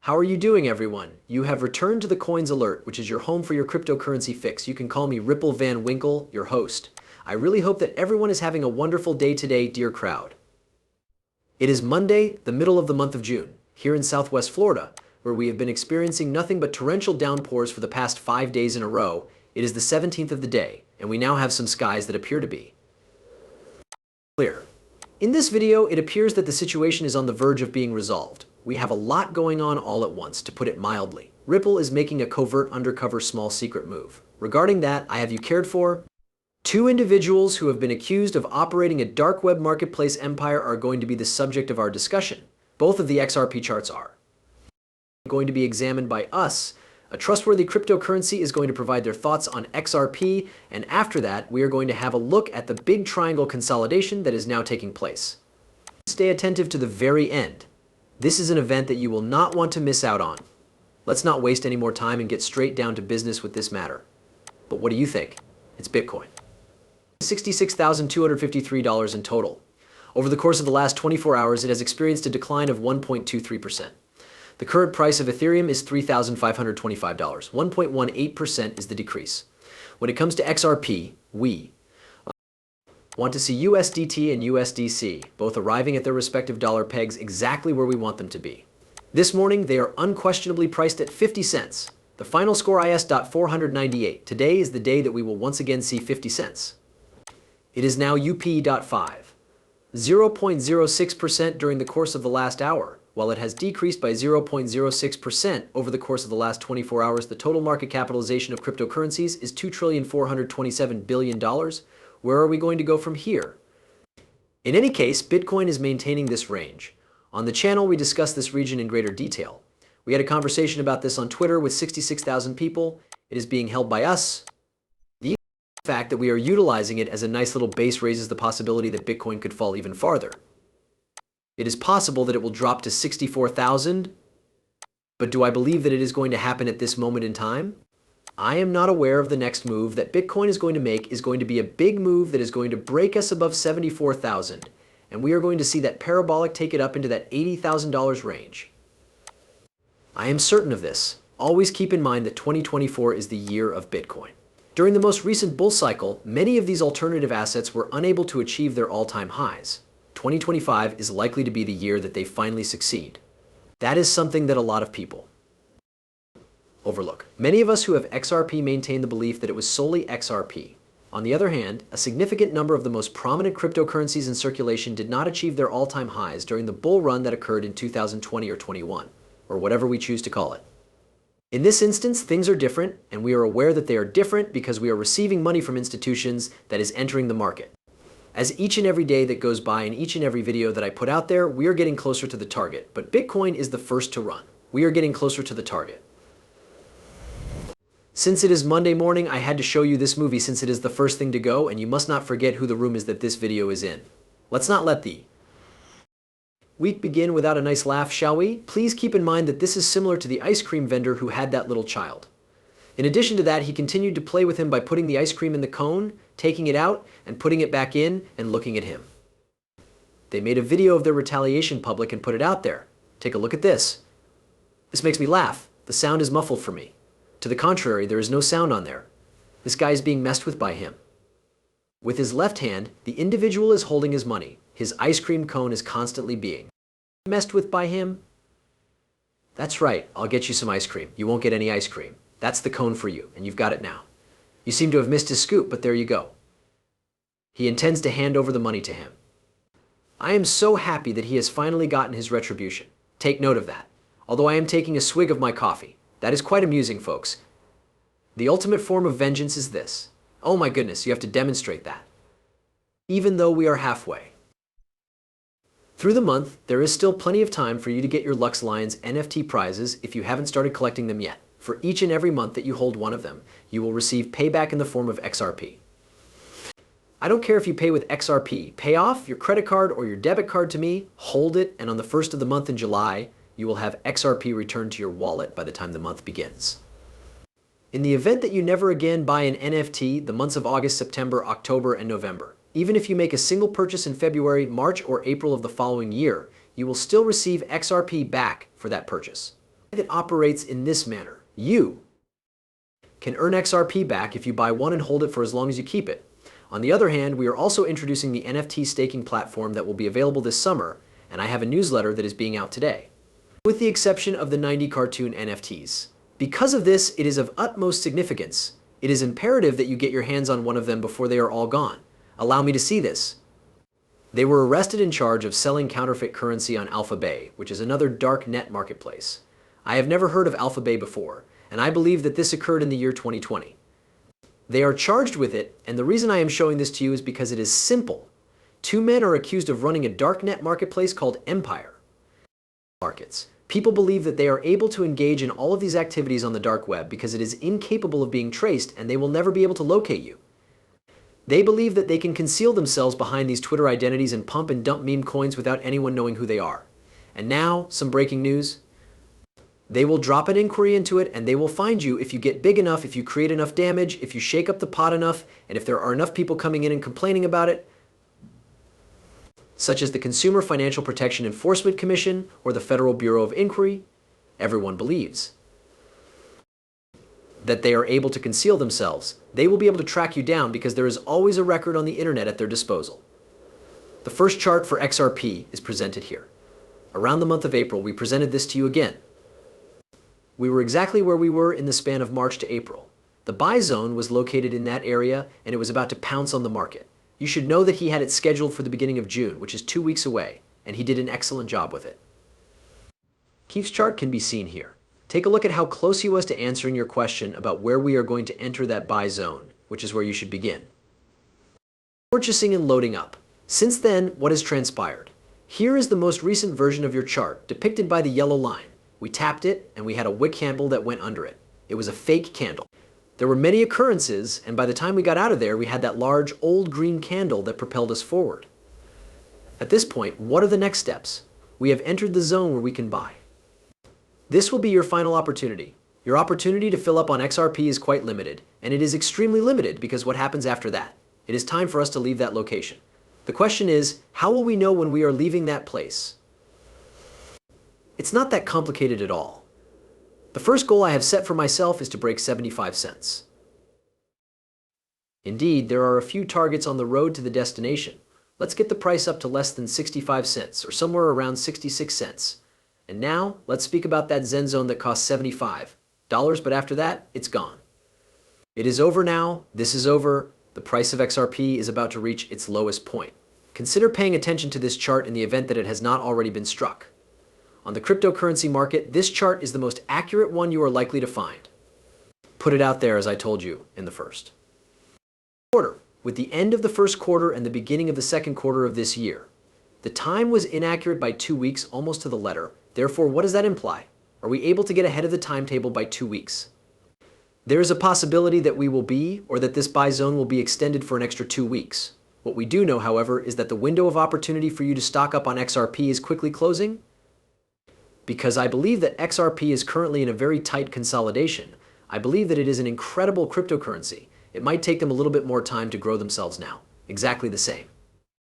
How are you doing, everyone? You have returned to the Coins Alert, which is your home for your cryptocurrency fix. You can call me Ripple Van Winkle, your host. I really hope that everyone is having a wonderful day today, dear crowd. It is Monday, the middle of the month of June, here in Southwest Florida, where we have been experiencing nothing but torrential downpours for the past 5 days in a row. It is the 17th of the day, and we now have some skies that appear to be clear. In this video, it appears that the situation is on the verge of being resolved. We have a lot going on all at once, to put it mildly. Ripple is making a covert undercover small secret move. Regarding that, I have you cared for. 2 individuals who have been accused of operating a dark web marketplace empire are going to be the subject of our discussion. Both of the XRP charts are going to be examined by us. A trustworthy cryptocurrency is going to provide their thoughts on XRP, and after that, we are going to have a look at the big triangle consolidation that is now taking place. Stay attentive to the very end. This is an event that you will not want to miss out on. Let's not waste any more time and get straight down to business with this matter. But what do you think? It's Bitcoin. $66,253 in total. Over the course of the last 24 hours, it has experienced a decline of 1.23%. The current price of Ethereum is $3,525. 1.18% is the decrease. When it comes to XRP, we want to see USDT and USDC, both arriving at their respective dollar pegs exactly where we want them to be. This morning, they are unquestionably priced at 50 cents. The final score IS.498. Today is the day that we will once again see 50 cents. It is now UP.5. 0.06% during the course of the last hour. While it has decreased by 0.06% over the course of the last 24 hours, the total market capitalization of cryptocurrencies is $2,427 billion. Where are we going to go from here? In any case, Bitcoin is maintaining this range. On the channel, we discuss this region in greater detail. We had a conversation about this on Twitter with 66,000 people. It is being held by us. The fact that we are utilizing it as a nice little base raises the possibility that Bitcoin could fall even farther. It is possible that it will drop to 64,000, but do I believe that it is going to happen at this moment in time? I am not aware of the next move that Bitcoin is going to make is going to be a big move that is going to break us above 74,000, and we are going to see that parabolic take it up into that $80,000 range. I am certain of this. Always keep in mind that 2024 is the year of Bitcoin. During the most recent bull cycle, many of these alternative assets were unable to achieve their all-time highs. 2025 is likely to be the year that they finally succeed. That is something that a lot of people overlook. Many of us who have XRP maintain the belief that it was solely XRP. On the other hand, a significant number of the most prominent cryptocurrencies in circulation did not achieve their all-time highs during the bull run that occurred in 2020 or 21, or whatever we choose to call it. In this instance, things are different, and we are aware that they are different because we are receiving money from institutions that is entering the market. As each and every day that goes by and each and every video that I put out there, we are getting closer to the target. But Bitcoin is the first to run. We are getting closer to the target. Since it is Monday morning, I had to show you this movie since it is the first thing to go, and you must not forget who the room is that this video is in. Let's not let the week begin without a nice laugh, shall we? Please keep in mind that this is similar to the ice cream vendor who had that little child. In addition to that, he continued to play with him by putting the ice cream in the cone, taking it out, and putting it back in, and looking at him. They made a video of their retaliation public and put it out there. Take a look at this. This makes me laugh. The sound is muffled for me. To the contrary, there is no sound on there. This guy is being messed with by him. With his left hand, the individual is holding his money. His ice cream cone is constantly being messed with by him. That's right, I'll get you some ice cream. You won't get any ice cream. That's the cone for you, and you've got it now. You seem to have missed his scoop, but there you go. He intends to hand over the money to him. I am so happy that he has finally gotten his retribution. Take note of that. Although I am taking a swig of my coffee. That is quite amusing, folks. The ultimate form of vengeance is this. Oh my goodness, you have to demonstrate that. Even though we are halfway. Through the month, there is still plenty of time for you to get your Lux Lions NFT prizes if you haven't started collecting them yet. For each and every month that you hold one of them, you will receive payback in the form of XRP. I don't care if you pay with XRP. Pay off your credit card or your debit card to me, hold it, and on the first of the month in July, you will have XRP returned to your wallet by the time the month begins. In the event that you never again buy an NFT the months of August, September, October, and November, even if you make a single purchase in February, March, or April of the following year, you will still receive XRP back for that purchase. that operates in this manner. You can earn XRP back if you buy one and hold it for as long as you keep it. On the other hand, we are also introducing the NFT staking platform that will be available this summer, and I have a newsletter that is being out today, with the exception of the 90 cartoon NFTs. Because of this, it is of utmost significance. It is imperative that you get your hands on one of them before they are all gone. Allow me to see this. They were arrested in charge of selling counterfeit currency on Alphabay, which is another dark net marketplace. I have never heard of Alphabay before, and I believe that this occurred in the year 2020. They are charged with it, and the reason I am showing this to you is because it is simple. Two men are accused of running a dark net marketplace called Empire Markets. People believe that they are able to engage in all of these activities on the dark web because it is incapable of being traced and they will never be able to locate you. They believe that they can conceal themselves behind these Twitter identities and pump and dump meme coins without anyone knowing who they are. And now, some breaking news. They will drop an inquiry into it and they will find you if you get big enough, if you create enough damage, if you shake up the pot enough, and if there are enough people coming in and complaining about it, such as the Consumer Financial Protection Enforcement Commission or the Federal Bureau of Inquiry. Everyone believes that they are able to conceal themselves. They will be able to track you down because there is always a record on the internet at their disposal. The first chart for XRP is presented here. Around the month of April, we presented this to you again. We were exactly where we were in the span of March to April. The buy zone was located in that area and it was about to pounce on the market. You should know that he had it scheduled for the beginning of June, which is 2 weeks away, and he did an excellent job with it. Keith's chart can be seen here. Take a look at how close he was to answering your question about where we are going to enter that buy zone, which is where you should begin. Purchasing and loading up. Since then, what has transpired? Here is the most recent version of your chart, depicted by the yellow line. We tapped it, and we had a wick candle that went under it. It was a fake candle. There were many occurrences, and by the time we got out of there, we had that large old green candle that propelled us forward. At this point, what are the next steps? We have entered the zone where we can buy. This will be your final opportunity. Your opportunity to fill up on XRP is quite limited, and it is extremely limited because what happens after that? It is time for us to leave that location. The question is, how will we know when we are leaving that place? It's not that complicated at all. The first goal I have set for myself is to break 75 cents. Indeed, there are a few targets on the road to the destination. Let's get the price up to less than 65 cents, or somewhere around 66 cents. And now, let's speak about that Zen zone that costs $75, but after that, it's gone. It is over now, this is over, the price of XRP is about to reach its lowest point. Consider paying attention to this chart in the event that it has not already been struck. On the cryptocurrency market, this chart is the most accurate one you are likely to find. Put it out there as I told you in the first quarter. With the end of the first quarter and the beginning of the second quarter of this year, the time was inaccurate by 2 weeks, almost to the letter. Therefore, what does that imply? Are we able to get ahead of the timetable by 2 weeks? There is a possibility that we will be, or that this buy zone will be extended for an extra 2 weeks. What we do know, however, is that the window of opportunity for you to stock up on XRP is quickly closing. Because I believe that XRP is currently in a very tight consolidation, I believe that it is an incredible cryptocurrency. It might take them a little bit more time to grow themselves now. Exactly the same.